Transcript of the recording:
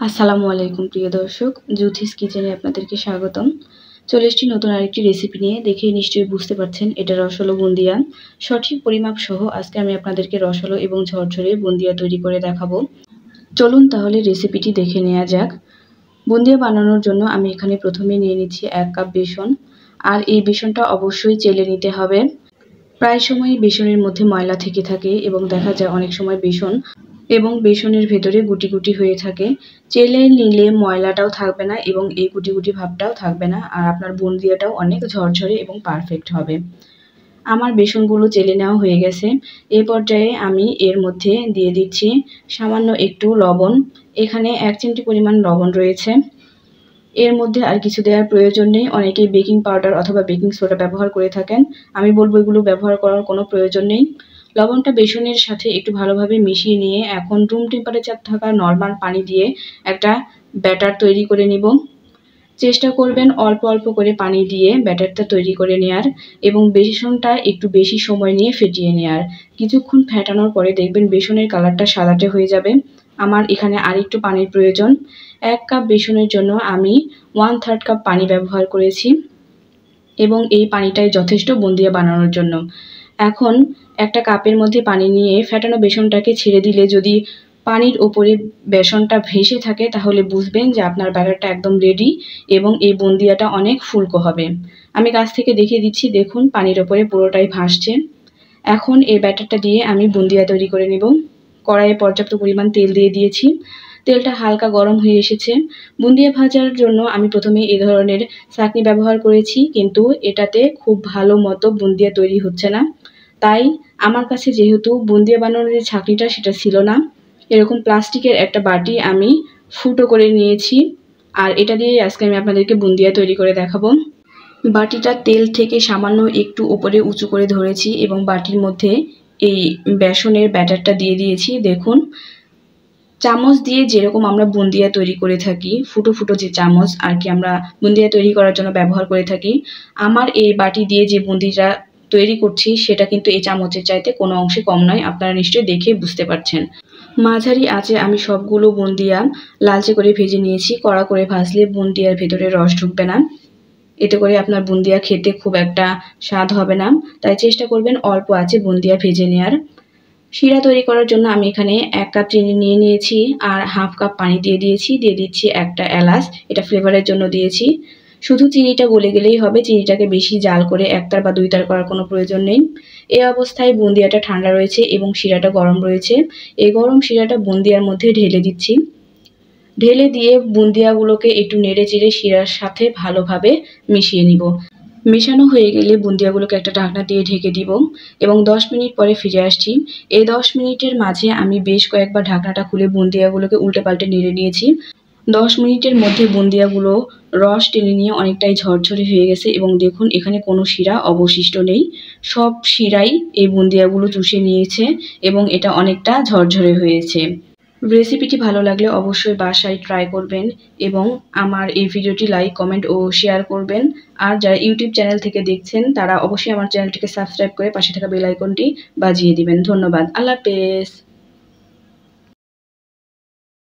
আসসালামু আলাইকুম প্রিয় দর্শক, জুথিস কিচেনে আপনাদেরকে স্বাগতম। চলে এসেছি নতুন আরেকটি রেসিপি নিয়ে। দেখেই নিশ্চয়ই বুঝতে পারছেন এটা রসালো বুন্দিয়া। সঠিক পরিমাপ সহ আজকে আমি আপনাদেরকে রসালো এবং ঝরঝরে বুন্দিয়া তৈরি করে দেখাবো। চলুন তাহলে রেসিপিটি দেখে নেওয়া যাক। বুন্দিয়া বানানোর জন্য আমি এখানে প্রথমে নিয়ে নিচ্ছি 1 কাপ বেসন। আর এই বেসনটা অবশ্যই চেলে নিতে হবে। প্রায় সময়ই বেসনের মধ্যে ময়লা থেকে থাকে এবং দেখা যায় অনেক সময় বেসনের ভেতরে গুটি গুটি হয়ে থাকে। চেলে নিলে ময়লাটাও থাকবে না এবং এই গুটি গুটি ভাবটাও থাকবে না, আর আপনার বুন্দিয়াটাও অনেক ঝরঝরে এবং পারফেক্ট হবে। আমার বেসনগুলো চেলে নেওয়া হয়ে গেছে। এই পর্যায়ে আমি এর মধ্যে দিয়ে দিচ্ছি সামান্য একটু লবণ। এখানে 1 চিমটি পরিমাণ লবণ রয়েছে। এর মধ্যে আর কিছু দেওয়ার প্রয়োজন নেই। অনেকেই বেকিং পাউডার অথবা বেকিং সোডা ব্যবহার করে থাকেন। আমি বলবো এগুলো ব্যবহার করার কোনো প্রয়োজন নেই। লবণটা বেসনের সাথে একটু ভালোভাবে মিশিয়ে নিয়ে এখন রুম টেম্পারেচার থাকা নর্মাল পানি দিয়ে একটা ব্যাটার তৈরি করে নিব। চেষ্টা করবেন অল্প অল্প করে পানি দিয়ে ব্যাটারটা তৈরি করে নেওয়ার এবং বেসনটা একটু বেশি সময় নিয়ে ফেটিয়ে নেওয়ার। কিছুক্ষণ ফেটানোর পরে দেখবেন বেসনের কালারটা সাদাটে হয়ে যাবে। আমার এখানে আরেকটু পানির প্রয়োজন। 1 কাপ বেসনের জন্য আমি 1/3 কাপ পানি ব্যবহার করেছি এবং এই পানিটাই যথেষ্ট বুন্দিয়া বানানোর জন্য। এখন একটা কাপের মধ্যে পানি নিয়ে ফেটানো বেসনটাকে ছেড়ে দিলে যদি পানির ওপরে বেসনটা ভেসে থাকে তাহলে বুঝবেন যে আপনার ব্যাটারটা একদম রেডি এবং এই বুন্দিয়াটা অনেক ফুলকো হবে। আমি কাছ থেকে দেখিয়ে দিচ্ছি, দেখুন পানির ওপরে পুরোটাই ভাসছে। এখন এই ব্যাটারটা দিয়ে আমি বুন্দিয়া তৈরি করে নেব। কড়াইয়ে পর্যাপ্ত পরিমাণ তেল দিয়ে দিয়েছি। তেলটা হালকা গরম হয়ে এসেছে। বুন্দিয়া ভাজার জন্য আমি প্রথমে এই ধরনের ছাঁকনি ব্যবহার করেছি, কিন্তু এটাতে খুব ভালো মতো বুন্দিয়া তৈরি হচ্ছে না। তাই আমার কাছে যেহেতু বুন্দিয়া বানানোর যে ছাঁকনিটা সেটা ছিল না, এরকম প্লাস্টিকের একটা বাটি আমি ফুটো করে নিয়েছি। আর এটা দিয়ে আজকে আমি আপনাদেরকে বুন্দিয়া তৈরি করে দেখাবো। বাটিটা তেল থেকে সামান্য একটু উপরে উঁচু করে ধরেছি এবং বাটির মধ্যে এই বেসনের ব্যাটারটা দিয়ে দিয়েছি। দেখুন, চামচ দিয়ে যেরকম আমরা বুন্দিয়া তৈরি করে থাকি, ফুটো ফুটো যে চামচ আর কি আমরা বুন্দিয়া তৈরি করার জন্য ব্যবহার করে থাকি, আমার এই বাটি দিয়ে যে বুন্দিটা তৈরি করছি সেটা কিন্তু এই চামচের চাইতে কোনো অংশে কম নয়। আপনারা নিশ্চয়ই দেখে বুঝতে পারছেন। মাঝারি আঁচে আমি সবগুলো বুন্দিয়া লালচে করে ভেজে নিয়েছি। কড়া করে ভাজলে বুন্দিয়ার ভেতরে রস ঢুকবে না, এতে করে আপনার বুন্দিয়া খেতে খুব একটা স্বাদ হবে না। তাই চেষ্টা করবেন অল্প আঁচে বুন্দিয়া ভেজে নেওয়ার। শিরা তৈরি করার জন্য আমি এখানে 1 কাপ চিনি নিয়ে নিয়েছি আর 1/2 কাপ পানি দিয়ে দিচ্ছি একটা এলাচ, এটা ফ্লেভারের জন্য দিয়েছি। শুধু চিনিটা গলে গেলেই হবে, চিনিটাকে বেশি জাল করে 1 তার বা 2 তার করার কোনো প্রয়োজন নেই। এই অবস্থায় বুন্দিয়াটা ঠান্ডা রয়েছে এবং শিরাটা গরম রয়েছে। এই গরম শিরাটা বুন্দিয়ার মধ্যে ঢেলে দিচ্ছি। ঢেলে দিয়ে বুন্দিয়াগুলোকে একটু নেড়ে চেড়ে শিরার সাথে ভালোভাবে মিশিয়ে নিব। মেশানো হয়ে গেলে বুন্দিয়াগুলোকে একটা ঢাকনা দিয়ে ঢেকে দিব এবং 10 মিনিট পরে ফিরে আসছি। এই 10 মিনিটের মাঝে আমি বেশ কয়েকবার ঢাকনাটা খুলে বুন্দিয়াগুলোকে উল্টে পাল্টে নেড়ে নিয়েছি। 10 মিনিটের মধ্যে বুন্দিয়াগুলো রস টেনে নিয়ে অনেকটাই ঝরঝরে হয়ে গেছে এবং দেখুন এখানে কোনো শিরা অবশিষ্ট নেই। সব শিরাই এই বুন্দিয়াগুলো চুষে নিয়েছে এবং এটা অনেকটা ঝরঝরে হয়েছে। রেসিপিটি ভালো লাগলে অবশ্যই বাসায় ট্রাই করবেন এবং আমার এই ভিডিওটি লাইক, কমেন্ট ও শেয়ার করবেন। আর যারা ইউটিউব চ্যানেল থেকে দেখছেন তারা অবশ্যই আমার চ্যানেলটিকে সাবস্ক্রাইব করে পাশে থাকা বেল আইকনটি বাজিয়ে দিবেন। ধন্যবাদ। আল্লাহ হাফেজ।